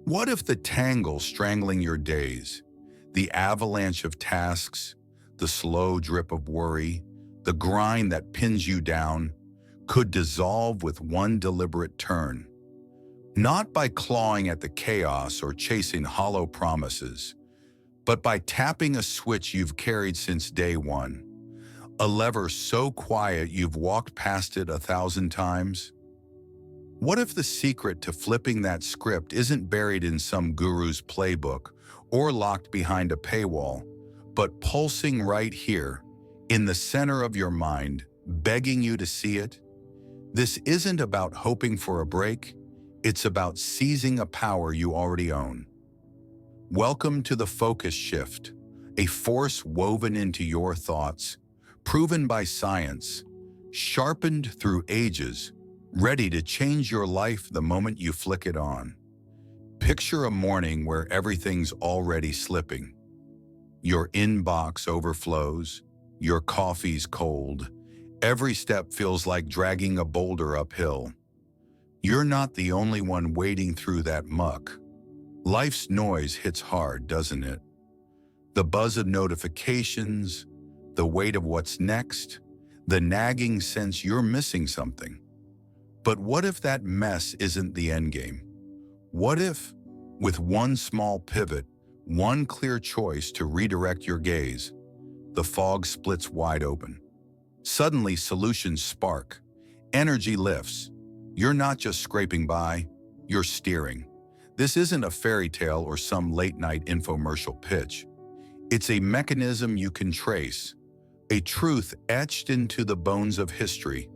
What if the tangle strangling your days, the avalanche of tasks, the slow drip of worry, the grind that pins you down, could dissolve with one deliberate turn? Not by clawing at the chaos or chasing hollow promises, but by tapping a switch you've carried since day one, a lever so quiet you've walked past it 1,000 times. What if the secret to flipping that script isn't buried in some guru's playbook or locked behind a paywall, but pulsing right here, in the center of your mind, begging you to see it? This isn't about hoping for a break, it's about seizing a power you already own. Welcome to the focus shift, a force woven into your thoughts, proven by science, sharpened through ages, ready to change your life the moment you flick it on. Picture a morning where everything's already slipping. Your inbox overflows, your coffee's cold, every step feels like dragging a boulder uphill. You're not the only one wading through that muck. Life's noise hits hard, doesn't it? The buzz of notifications, the weight of what's next, the nagging sense you're missing something. But what if that mess isn't the endgame? What if, with one small pivot, one clear choice to redirect your gaze, the fog splits wide open? Suddenly, solutions spark, energy lifts. You're not just scraping by, you're steering. This isn't a fairy tale or some late-night infomercial pitch. It's a mechanism you can trace, a truth etched into the bones of history.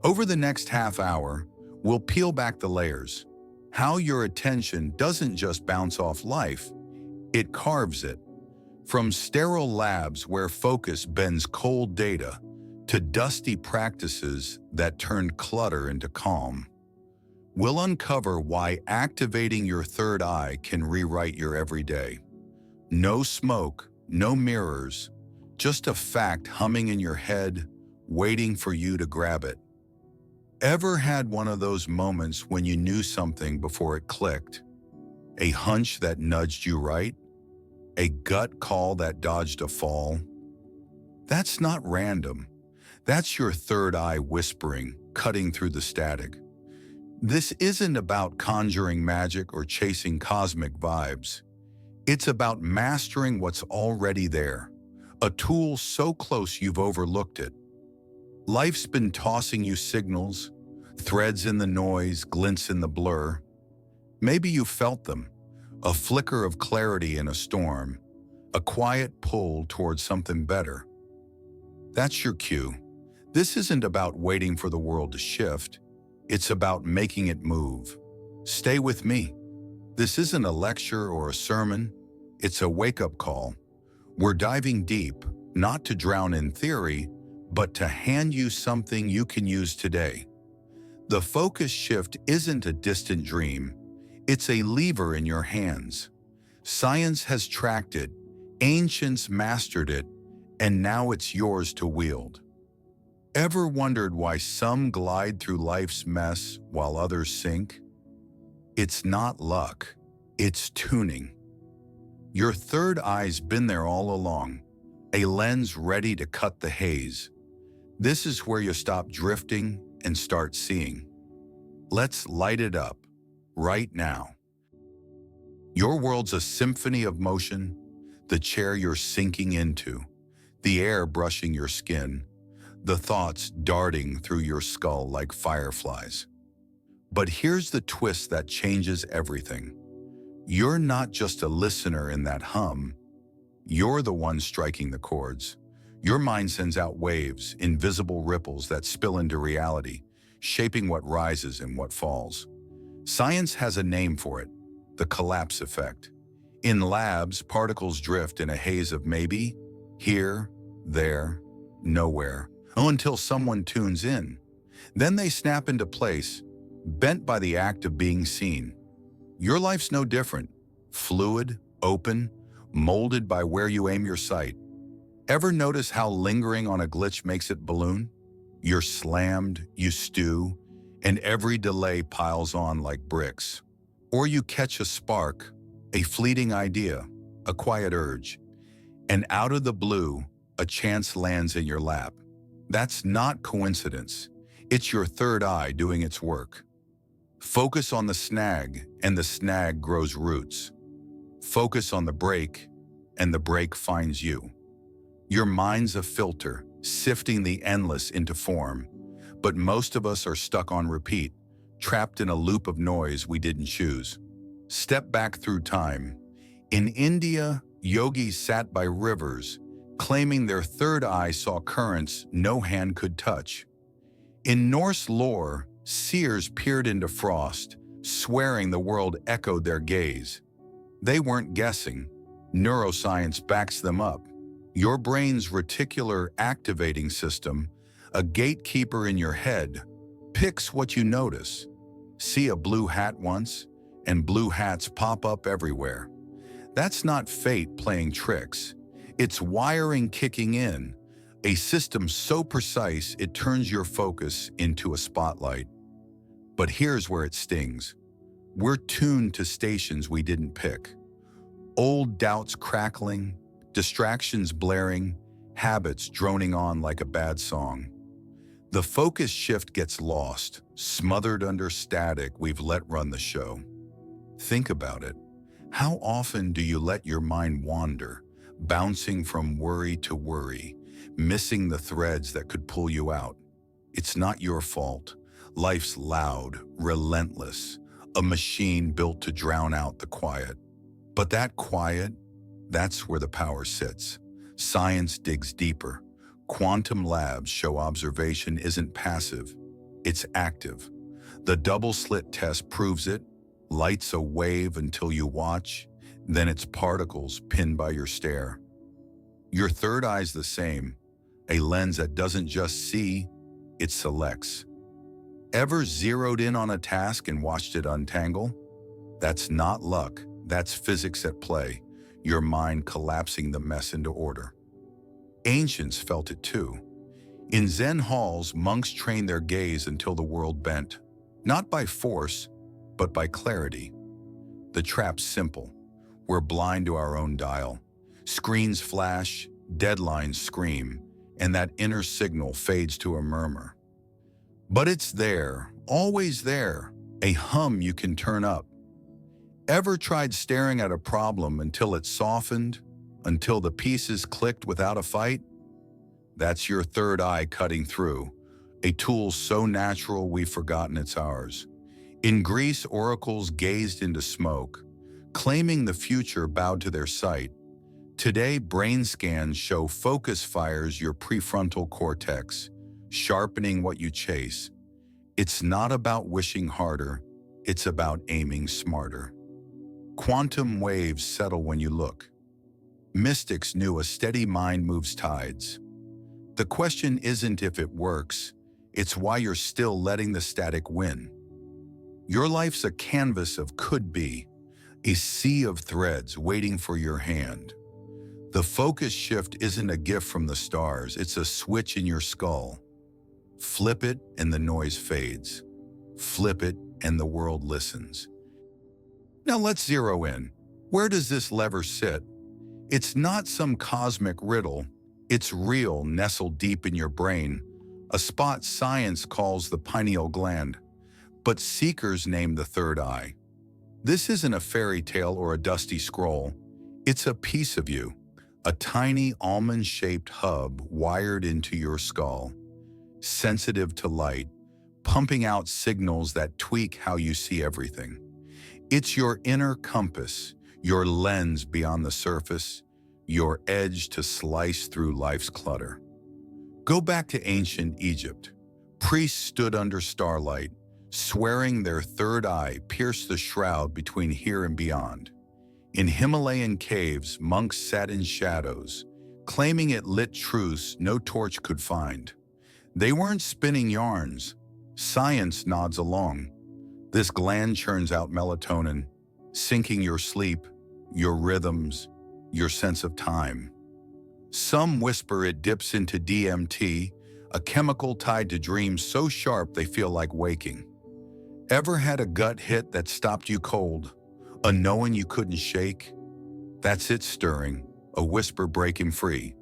Over the next half hour, we'll peel back the layers. How your attention doesn't just bounce off life, it carves it. From sterile labs where focus bends cold data to dusty practices that turn clutter into calm. We'll uncover why activating your third eye can rewrite your everyday. No smoke, no mirrors, just a fact humming in your head, waiting for you to grab it. Ever had one of those moments when you knew something before it clicked? A hunch that nudged you right? A gut call that dodged a fall? That's not random. That's your third eye whispering, cutting through the static. This isn't about conjuring magic or chasing cosmic vibes. It's about mastering what's already there, a tool so close you've overlooked it. Life's been tossing you signals, threads in the noise, glints in the blur. Maybe you felt them, a flicker of clarity in a storm, a quiet pull towards something better. That's your cue. This isn't about waiting for the world to shift. It's about making it move. Stay with me. This isn't a lecture or a sermon. It's a wake-up call. We're diving deep, not to drown in theory, but to hand you something you can use today. The focus shift isn't a distant dream. It's a lever in your hands. Science has tracked it, ancients mastered it, and now it's yours to wield. Ever wondered why some glide through life's mess while others sink? It's not luck, it's tuning. Your third eye's been there all along, a lens ready to cut the haze. This is where you stop drifting and start seeing. Let's light it up, right now. Your world's a symphony of motion, the chair you're sinking into, the air brushing your skin, the thoughts darting through your skull like fireflies. But here's the twist that changes everything. You're not just a listener in that hum. You're the one striking the chords. Your mind sends out waves, invisible ripples that spill into reality, shaping what rises and what falls. Science has a name for it, the collapse effect. In labs, particles drift in a haze of maybe, here, there, nowhere, until someone tunes in. Then they snap into place, bent by the act of being seen. Your life's no different, fluid, open, molded by where you aim your sight. Ever notice how lingering on a glitch makes it balloon? You're slammed, you stew, and every delay piles on like bricks. Or you catch a spark, a fleeting idea, a quiet urge, and out of the blue, a chance lands in your lap. That's not coincidence. It's your third eye doing its work. Focus on the snag, and the snag grows roots. Focus on the break, and the break finds you. Your mind's a filter, sifting the endless into form. But most of us are stuck on repeat, trapped in a loop of noise we didn't choose. Step back through time. In India, yogis sat by rivers, claiming their third eye saw currents no hand could touch. In Norse lore, seers peered into frost, swearing the world echoed their gaze. They weren't guessing. Neuroscience backs them up. Your brain's reticular activating system, a gatekeeper in your head, picks what you notice. See a blue hat once, and blue hats pop up everywhere. That's not fate playing tricks. It's wiring kicking in, a system so precise it turns your focus into a spotlight. But here's where it stings. We're tuned to stations we didn't pick. Old doubts crackling, distractions blaring, habits droning on like a bad song. The focus shift gets lost, smothered under static we've let run the show. Think about it. How often do you let your mind wander, bouncing from worry to worry, missing the threads that could pull you out? It's not your fault. Life's loud, relentless, a machine built to drown out the quiet. But that quiet, that's where the power sits. Science digs deeper. Quantum labs show observation isn't passive, it's active. The double-slit test proves it. Light's a wave until you watch, then it's particles pinned by your stare. Your third eye's the same, a lens that doesn't just see, it selects. Ever zeroed in on a task and watched it untangle? That's not luck, that's physics at play, your mind collapsing the mess into order. Ancients felt it too. In Zen halls, monks trained their gaze until the world bent, not by force, but by clarity. The trap's simple. We're blind to our own dial. Screens flash, deadlines scream, and that inner signal fades to a murmur. But it's there, always there, a hum you can turn up. Ever tried staring at a problem until it softened, until the pieces clicked without a fight? That's your third eye cutting through, a tool so natural we've forgotten it's ours. In Greece, oracles gazed into smoke, claiming the future bowed to their sight. Today, brain scans show focus fires your prefrontal cortex, sharpening what you chase. It's not about wishing harder, it's about aiming smarter. Quantum waves settle when you look. Mystics knew a steady mind moves tides. The question isn't if it works, it's why you're still letting the static win. Your life's a canvas of could be, a sea of threads waiting for your hand. The focus shift isn't a gift from the stars, it's a switch in your skull. Flip it and the noise fades. Flip it and the world listens. Now let's zero in. Where does this lever sit? It's not some cosmic riddle. It's real, nestled deep in your brain, a spot science calls the pineal gland, but seekers name the third eye. This isn't a fairy tale or a dusty scroll. It's a piece of you, a tiny almond-shaped hub wired into your skull, sensitive to light, pumping out signals that tweak how you see everything. It's your inner compass, your lens beyond the surface, your edge to slice through life's clutter. Go back to ancient Egypt. Priests stood under starlight, swearing their third eye pierced the shroud between here and beyond. In Himalayan caves, monks sat in shadows, claiming it lit truths no torch could find. They weren't spinning yarns. Science nods along. This gland churns out melatonin, syncing your sleep, your rhythms, your sense of time. Some whisper it dips into DMT, a chemical tied to dreams so sharp they feel like waking. Ever had a gut hit that stopped you cold? A knowing you couldn't shake? That's it stirring, a whisper breaking free.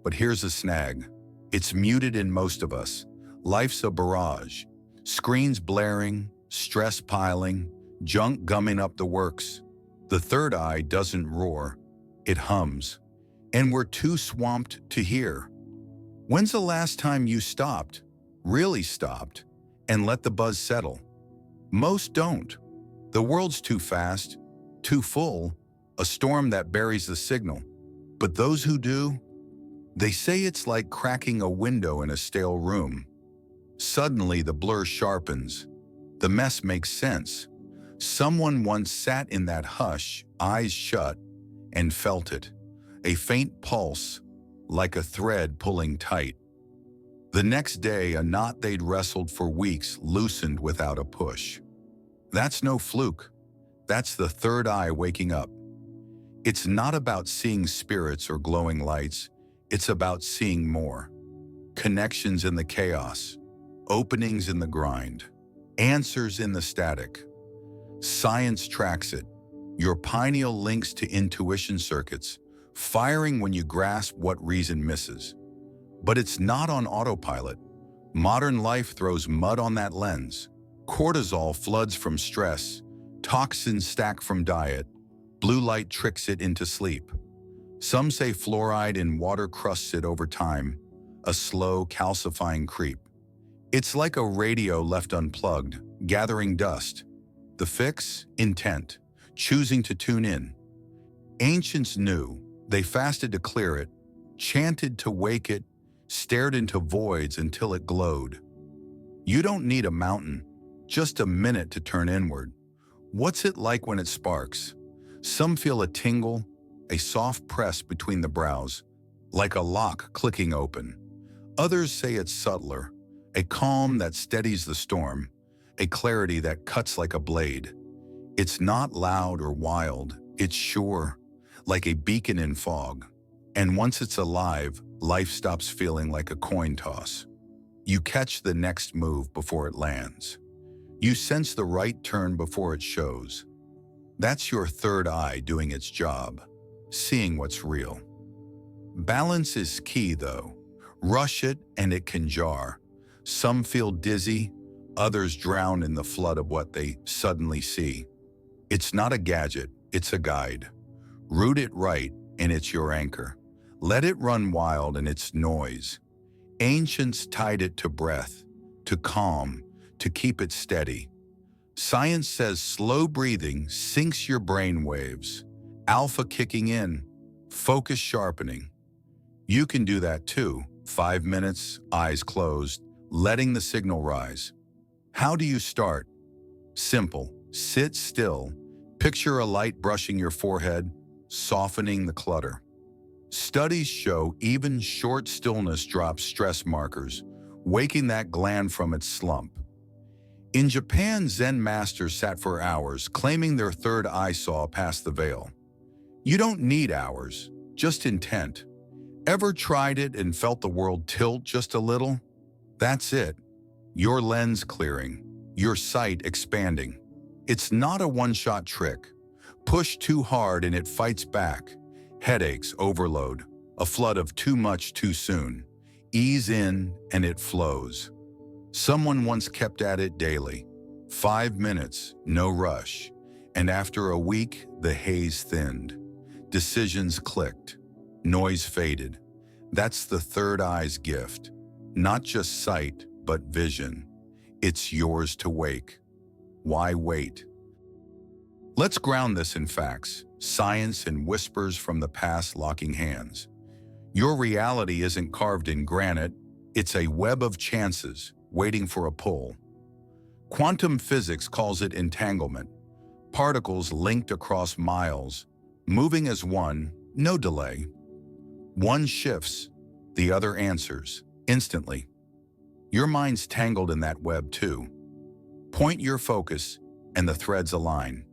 But here's a snag. It's muted in most of us. Life's a barrage. Screens blaring, stress piling, junk gumming up the works. The third eye doesn't roar, it hums. And we're too swamped to hear. When's the last time you stopped, really stopped, and let the buzz settle? Most don't. The world's too fast, too full, a storm that buries the signal. But those who do, they say it's like cracking a window in a stale room. Suddenly the blur sharpens. The mess makes sense. Someone once sat in that hush, eyes shut, and felt it. A faint pulse, like a thread pulling tight. The next day, a knot they'd wrestled for weeks loosened without a push. That's no fluke. That's the third eye waking up. It's not about seeing spirits or glowing lights. It's about seeing more. Connections in the chaos, openings in the grind, answers in the static. Science tracks it. Your pineal links to intuition circuits, firing when you grasp what reason misses. But it's not on autopilot. Modern life throws mud on that lens. Cortisol floods from stress, toxins stack from diet, blue light tricks it into sleep. Some say fluoride in water crusts it over time, a slow, calcifying creep. It's like a radio left unplugged, gathering dust. The fix? Intent, choosing to tune in. Ancients knew. They fasted to clear it, chanted to wake it, stared into voids until it glowed. You don't need a mountain, just a minute to turn inward. What's it like when it sparks? Some feel a tingle, a soft press between the brows, like a lock clicking open. Others say it's subtler, a calm that steadies the storm, a clarity that cuts like a blade. It's not loud or wild, it's sure, like a beacon in fog. And once it's alive, life stops feeling like a coin toss. You catch the next move before it lands. You sense the right turn before it shows. That's your third eye doing its job, seeing what's real. Balance is key though. Rush it and it can jar. Some feel dizzy, others drown in the flood of what they suddenly see. It's not a gadget, it's a guide. Root it right and it's your anchor. Let it run wild and it's noise. Ancients tied it to breath, to calm, to keep it steady. Science says slow breathing syncs your brain waves, alpha kicking in, focus sharpening. You can do that too, 5 minutes, eyes closed, letting the signal rise. How do you start? Simple, sit still, picture a light brushing your forehead, softening the clutter. Studies show even short stillness drops stress markers, waking that gland from its slump. In Japan, Zen masters sat for hours, claiming their third eye saw past the veil. You don't need hours, just intent. Ever tried it and felt the world tilt just a little? That's it. Your lens clearing, your sight expanding. It's not a one-shot trick. Push too hard and it fights back. Headaches, overload, a flood of too much too soon. Ease in and it flows. Someone once kept at it daily. 5 minutes, no rush. And after a week, the haze thinned. Decisions clicked. Noise faded. That's the third eye's gift. Not just sight, but vision. It's yours to wake. Why wait? Let's ground this in facts, science and whispers from the past locking hands. Your reality isn't carved in granite, it's a web of chances waiting for a pull. Quantum physics calls it entanglement. Particles linked across miles, moving as one, no delay. One shifts, the other answers, instantly. Your mind's tangled in that web too. Point your focus, and the threads align.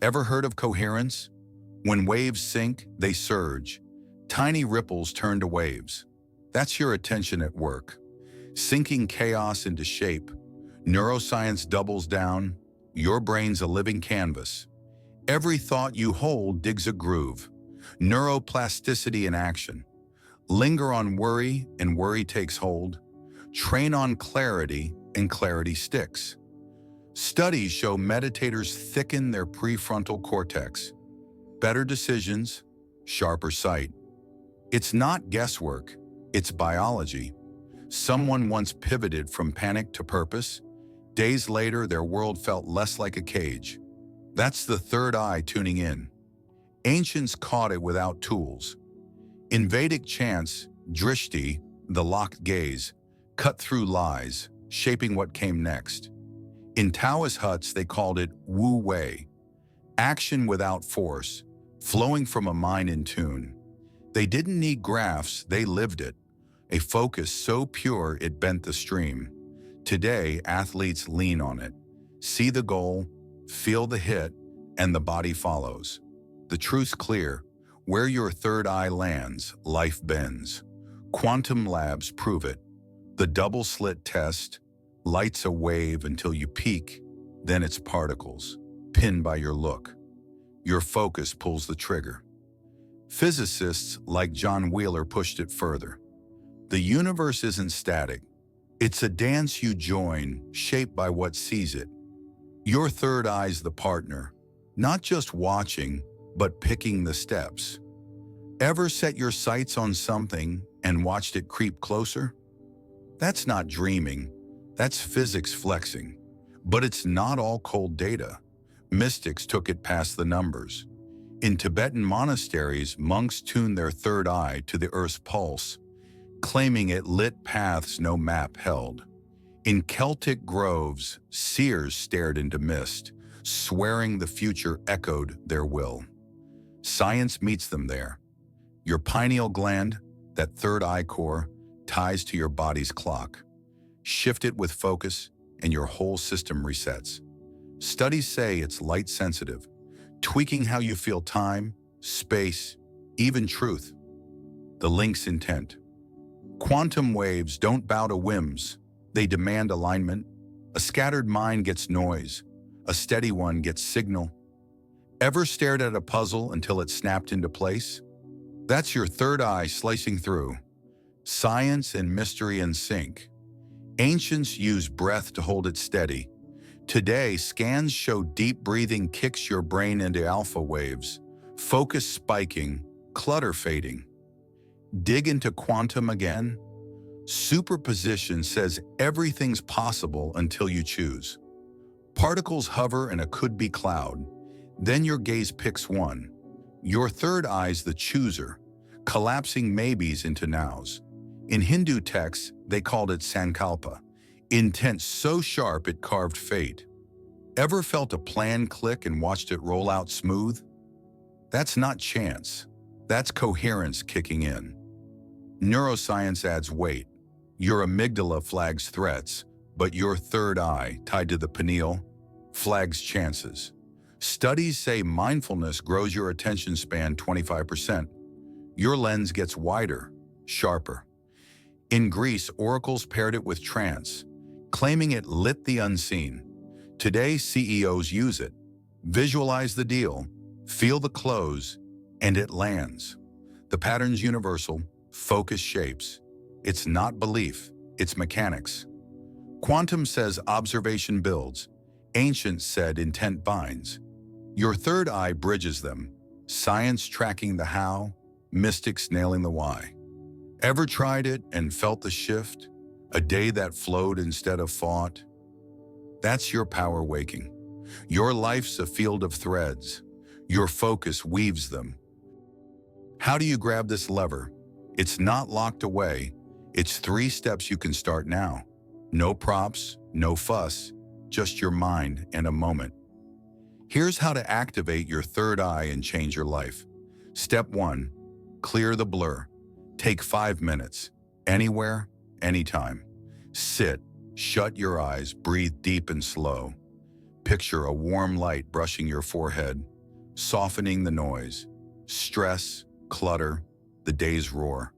Ever heard of coherence? When waves sink, they surge. Tiny ripples turn to waves. That's your attention at work. Sinking chaos into shape. Neuroscience doubles down. Your brain's a living canvas. Every thought you hold digs a groove. Neuroplasticity in action. Linger on worry, and worry takes hold. Train on clarity, and clarity sticks. Studies show meditators thicken their prefrontal cortex. Better decisions, sharper sight. It's not guesswork, it's biology. Someone once pivoted from panic to purpose. Days later, their world felt less like a cage. That's the third eye tuning in. Ancients caught it without tools. In Vedic chants, drishti, the locked gaze, cut through lies, shaping what came next. In Taoist huts, they called it wu wei, action without force, flowing from a mind in tune. They didn't need graphs, they lived it, a focus so pure it bent the stream. Today, athletes lean on it. See the goal, feel the hit, and the body follows. The truth's clear. Where your third eye lands, life bends. Quantum labs prove it. The double-slit test lights a wave until you peak, then it's particles, pinned by your look. Your focus pulls the trigger. Physicists like John Wheeler pushed it further. The universe isn't static. It's a dance you join, shaped by what sees it. Your third eye's the partner, not just watching, but picking the steps. Ever set your sights on something and watched it creep closer? That's not dreaming, that's physics flexing. But it's not all cold data. Mystics took it past the numbers. In Tibetan monasteries, monks tuned their third eye to the earth's pulse, claiming it lit paths no map held. In Celtic groves, seers stared into mist, swearing the future echoed their will. Science meets them there. Your pineal gland, that third eye core, ties to your body's clock. Shift it with focus, and your whole system resets. Studies say it's light sensitive, tweaking how you feel time, space, even truth. The link's intent. Quantum waves don't bow to whims. They demand alignment. A scattered mind gets noise. A steady one gets signal. Ever stared at a puzzle until it snapped into place? That's your third eye slicing through. Science and mystery in sync. Ancients used breath to hold it steady. Today, scans show deep breathing kicks your brain into alpha waves, focus spiking, clutter fading. Dig into quantum again? Superposition says everything's possible until you choose. Particles hover in a could-be cloud. Then your gaze picks one. Your third eye's the chooser, collapsing maybes into nows. In Hindu texts, they called it sankalpa, intent so sharp it carved fate. Ever felt a plan click and watched it roll out smooth? That's not chance. That's coherence kicking in. Neuroscience adds weight. Your amygdala flags threats, but your third eye, tied to the pineal, flags chances. Studies say mindfulness grows your attention span 25%. Your lens gets wider, sharper. In Greece, oracles paired it with trance, claiming it lit the unseen. Today, CEOs use it. Visualize the deal, feel the close, and it lands. The pattern's universal, focus shapes. It's not belief, it's mechanics. Quantum says observation builds. Ancients said intent binds. Your third eye bridges them. Science tracking the how, mystics nailing the why. Ever tried it and felt the shift? A day that flowed instead of fought? That's your power waking. Your life's a field of threads. Your focus weaves them. How do you grab this lever? It's not locked away. It's 3 steps you can start now. No props, no fuss, just your mind and a moment. Here's how to activate your third eye and change your life. Step 1, clear the blur. Take 5 minutes, anywhere, anytime. Sit, shut your eyes, breathe deep and slow. Picture a warm light brushing your forehead, softening the noise, stress, clutter, the day's roar.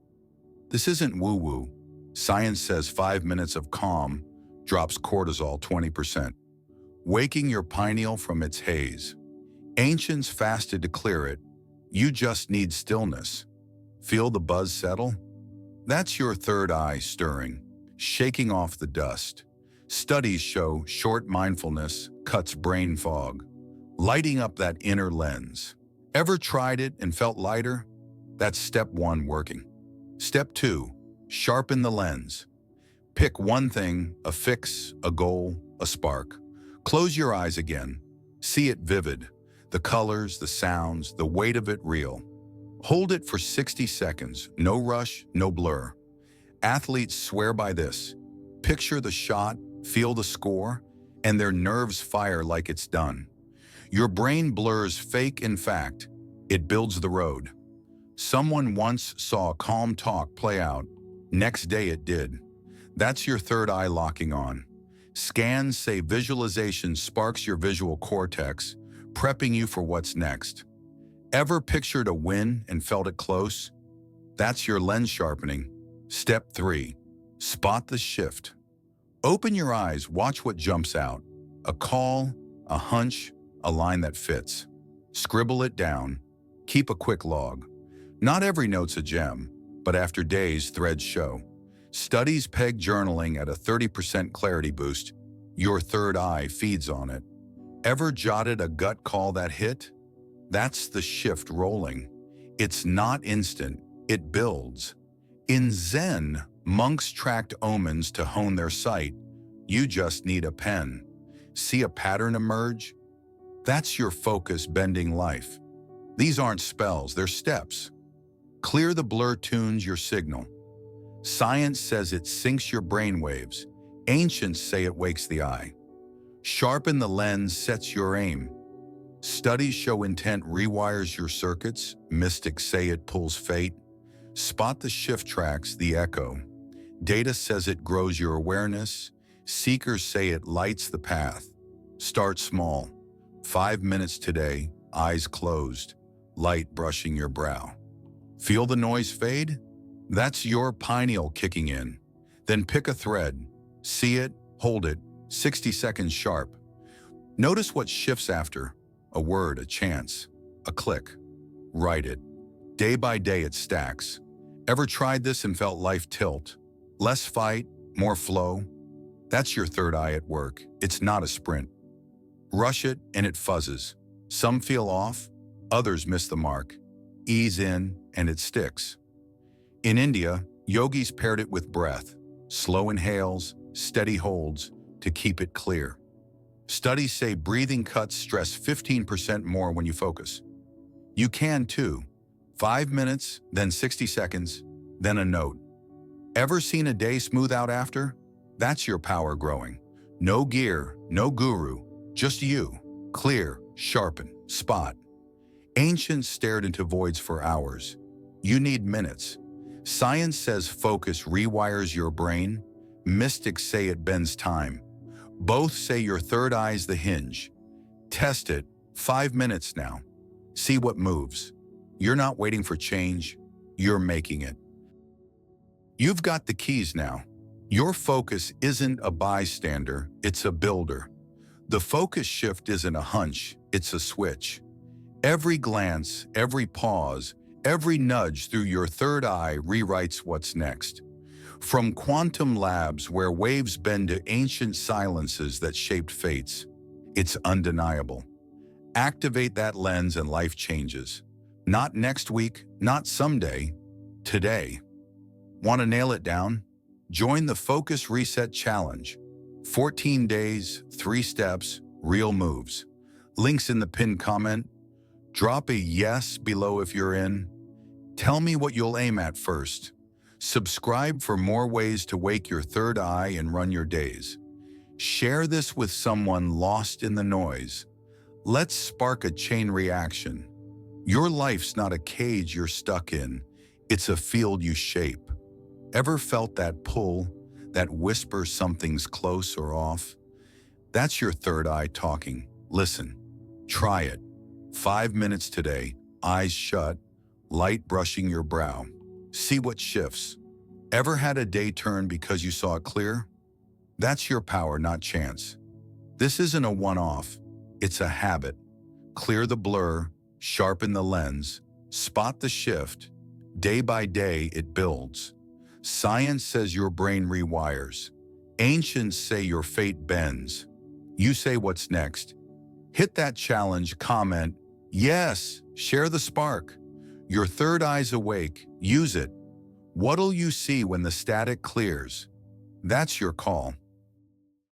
This isn't woo-woo. Science says 5 minutes of calm, drops cortisol 20%, waking your pineal from its haze. Ancients fasted to clear it. You just need stillness. Feel the buzz settle? That's your third eye stirring, shaking off the dust. Studies show short mindfulness cuts brain fog, lighting up that inner lens. Ever tried it and felt lighter? That's step one working. Step two, sharpen the lens. Pick one thing, a fix, a goal, a spark. Close your eyes again. See it vivid. The colors, the sounds, the weight of it real. Hold it for 60 seconds. No rush, no blur. Athletes swear by this. Picture the shot, feel the score, and their nerves fire like it's done. Your brain blurs fake and fact. It builds the road. Someone once saw a calm talk play out. Next day it did. That's your third eye locking on. Scans say visualization sparks your visual cortex, prepping you for what's next. Ever pictured a win and felt it close? That's your lens sharpening. Step 3. Spot the shift. Open your eyes, watch what jumps out. A call, a hunch, a line that fits. Scribble it down. Keep a quick log. Not every note's a gem, but after days, threads show. Studies peg journaling at a 30% clarity boost. Your third eye feeds on it. Ever jotted a gut call that hit? That's the shift rolling. It's not instant, it builds. In Zen, monks tracked omens to hone their sight. You just need a pen. See a pattern emerge? That's your focus bending life. These aren't spells, they're steps. Clear the blur tunes your signal. Science says it syncs your brain waves. Ancients say it wakes the eye. Sharpen the lens sets your aim. Studies show intent rewires your circuits. Mystics say it pulls fate. Spot the shift tracks the echo. Data says it grows your awareness. Seekers say it lights the path. Start small. 5 minutes today, eyes closed, light brushing your brow. Feel the noise fade? That's your pineal kicking in. Then pick a thread. See it, hold it, 60 seconds sharp. Notice what shifts after. A word, a chance, a click. Write it. Day by day it stacks. Ever tried this and felt life tilt? Less fight, more flow? That's your third eye at work. It's not a sprint. Rush it and it fuzzes. Some feel off, others miss the mark. Ease in and it sticks. In India, yogis paired it with breath. Slow inhales, steady holds to keep it clear. Studies say breathing cuts stress 15% more when you focus. You can too. 5 minutes, then 60 seconds, then a note. Ever seen a day smooth out after? That's your power growing. No gear, no guru, just you. Clear, sharpen, spot. Ancients stared into voids for hours. You need minutes. Science says focus rewires your brain. Mystics say it bends time. Both say your third eye's the hinge. Test it. 5 minutes now. See what moves. You're not waiting for change. You're making it. You've got the keys now. Your focus isn't a bystander, it's a builder. The focus shift isn't a hunch, it's a switch. Every glance, every pause, every nudge through your third eye rewrites what's next. From quantum labs where waves bend to ancient silences that shaped fates, it's undeniable. Activate that lens and life changes. Not next week, not someday, today. Want to nail it down? Join the Focus Reset Challenge. 14 days, 3 steps, real moves. Links in the pinned comment. Drop a yes below if you're in. Tell me what you'll aim at first. Subscribe for more ways to wake your third eye and run your days. Share this with someone lost in the noise. Let's spark a chain reaction. Your life's not a cage you're stuck in. It's a field you shape. Ever felt that pull, that whisper something's close or off? That's your third eye talking. Listen, try it. 5 minutes today, eyes shut, light brushing your brow. See what shifts. Ever had a day turn because you saw it clear? That's your power, not chance. This isn't a one-off, it's a habit. Clear the blur, sharpen the lens, spot the shift. Day by day, it builds. Science says your brain rewires. Ancients say your fate bends. You say what's next. Hit that challenge, comment, yes, share the spark. Your third eye's awake, use it. What'll you see when the static clears? That's your call.